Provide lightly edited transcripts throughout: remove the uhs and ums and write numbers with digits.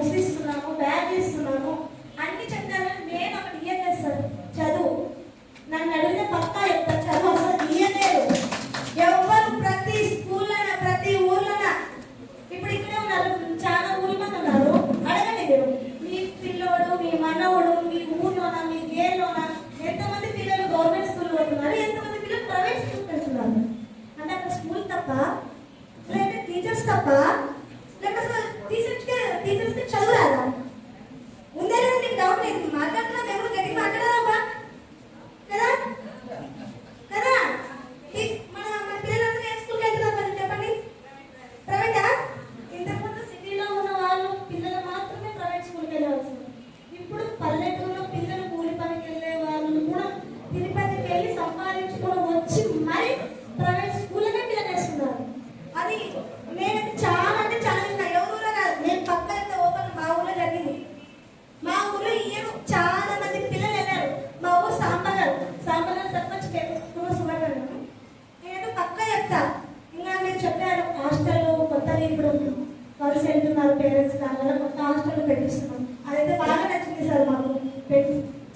Books ఇస్తున్నాము, bag ఇస్తున్నాము అన్ని చెప్తాను. నేను అక్కడ ఇయ్యలేదు సార్ చదువు. నన్ను అడిగితే పక్కా చెప్తా చదువు అసలు ఇయ్యలేదు. ఎవరు ప్రతి స్కూల్లోనా ప్రతి ఊర్లోనా ఇప్పుడు ఇక్కడే ఉన్నారు, చాలా ఊరి మంది ఉన్నారు. అడగండి మీరు, మీ పిల్లోడు మీ మనవడు మీ ఊర్లోనా మీ గేర్లోనా ఎంతమంది పిల్లలు గవర్నమెంట్ స్కూల్ పోతున్నారు, ఎంతమంది పిల్లలు ప్రైవేట్ స్కూల్ వెళ్తున్నారు? అంటే అక్కడ స్కూల్ తప్ప, లేకపోతే టీచర్స్ తప్ప, లేకపోతే టీచర్స్కి చదువు రాదా? ఉందే లేదు మీకు డౌట్ లేదు. మాట్లాడుతున్నాం ఎవరు గట్టి మాట్లాడారా కదా కదా? మన మన పిల్లలందరూ ఏ స్కూల్కి వెళ్తున్నారు మరి చెప్పండి? ప్రైవేటా? ఇంతకుముందు సిటీలో ఉన్న వాళ్ళు పిల్లలు మాత్రమే ప్రైవేట్ స్కూల్కి వెళ్ళవలసింది. ఇప్పుడు పల్లెటూరులో పిల్లలు కూలి పనికి వెళ్ళే వాళ్ళు కూడా తిరుపతికి వెళ్ళి సంపాదించుకొని వచ్చి మరి ప్రైవేట్ స్కూల్లోనే పిల్లలు వేస్తున్నారు. అది నేను చాలా అంటే చాలా ఎవరు కాదు, నేను పక్కన ఓపెన్ మా ఊళ్ళో జరిగింది. మా ఊళ్ళో ఈయన చాలా మంది పిల్లలు వెళ్ళారు. మా ఊరు సాంబగారు సర్పంచ్ సువర్ణ. నేను పక్క చెప్తా. ఇంకా నేను చెప్పాను హాస్టల్లో కొత్తగా ఇప్పుడు కలిసి వెళ్తున్నారు పేరెంట్స్, దానివల్ల కొత్త హాస్టల్లో పెట్టిస్తున్నాం. అదైతే బాగా నచ్చింది సార్ మాకు.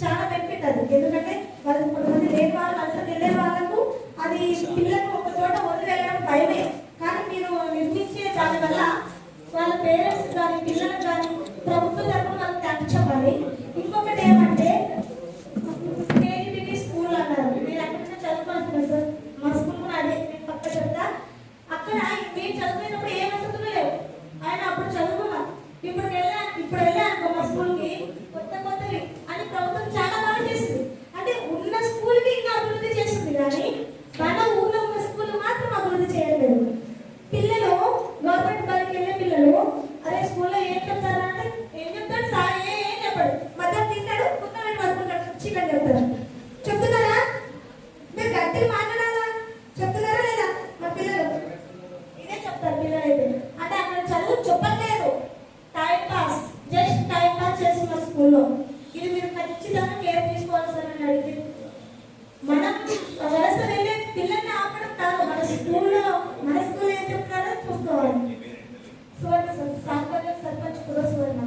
చాలా బెనిఫిట్ అది. ఎందుకంటే వాళ్ళు కొంతమంది లేని వాళ్ళు కలిసి వెళ్ళే వాళ్ళకు అది పిల్లలకు ఒక చోట వదిలి వెళ్ళడం భయమే. కానీ మీరు నిర్మించే దానివల్ల వాళ్ళ పేరెంట్స్ కానీ పిల్లలకు కానీ ప్రభుత్వ తరఫున వాళ్ళకి థ్యాంక్స్ చెప్పాలి. ఇంకొకటి ఏమంటే కేజీబీటీ స్కూల్ అన్నారు, మీరు అక్కడ చదువుకుంటున్నారు సార్. మా స్కూల్ కూడా అదే, నేను పక్క చెప్తా. అక్కడ మేము చదువుకునేటప్పుడు ఏ వసతులు లేవు. ఆయన అప్పుడు చదువుకున్నాం. ఇప్పుడు వెళ్ళాను మా స్కూల్కి కొత్తవి అని ప్రభుత్వం చాలా బాగా చేసింది. అంటే ఉన్న స్కూల్కి ఇంకా అభివృద్ధి చేస్తుంది, కానీ మన ఊళ్ళో ఉన్న స్కూల్ మాత్రం అభివృద్ధి చేయలేదు. పిల్లలు గవర్నమెంట్ బడికి వెళ్ళే పిల్లలు అదే స్కూల్లో ఏం చెప్తారంటే ఏం చెప్తాడు సార్, ఏం చెప్పాడు, మధ్యాహ్నం తింటాడు, కుక్కని పడుకుంటాడు, చికెన్ చెప్తారు. చెప్తున్నారా? మీరు గట్టిగా మాట్లాడాలా? చెప్తున్నారా లేదా? మా పిల్లలు ఇదే చెప్తారు. పిల్లలు అయితే అంటే అక్కడ చదువు చెప్పట్లేదు, time pass, just time pass చేస్తున్న స్కూల్లో. ఇది మీరు ఖచ్చితంగా కేర్ తీసుకోవాలి సార్ అని అడిగితే. మనం వలస వెళ్ళే పిల్లల్ని ఆపడం కాదు, మన స్కూల్లో ఏం చెప్తారో చూసుకోవాలి. సువర్ణ సాంబర్య సర్పంచ్ కూడా సువర్ణ.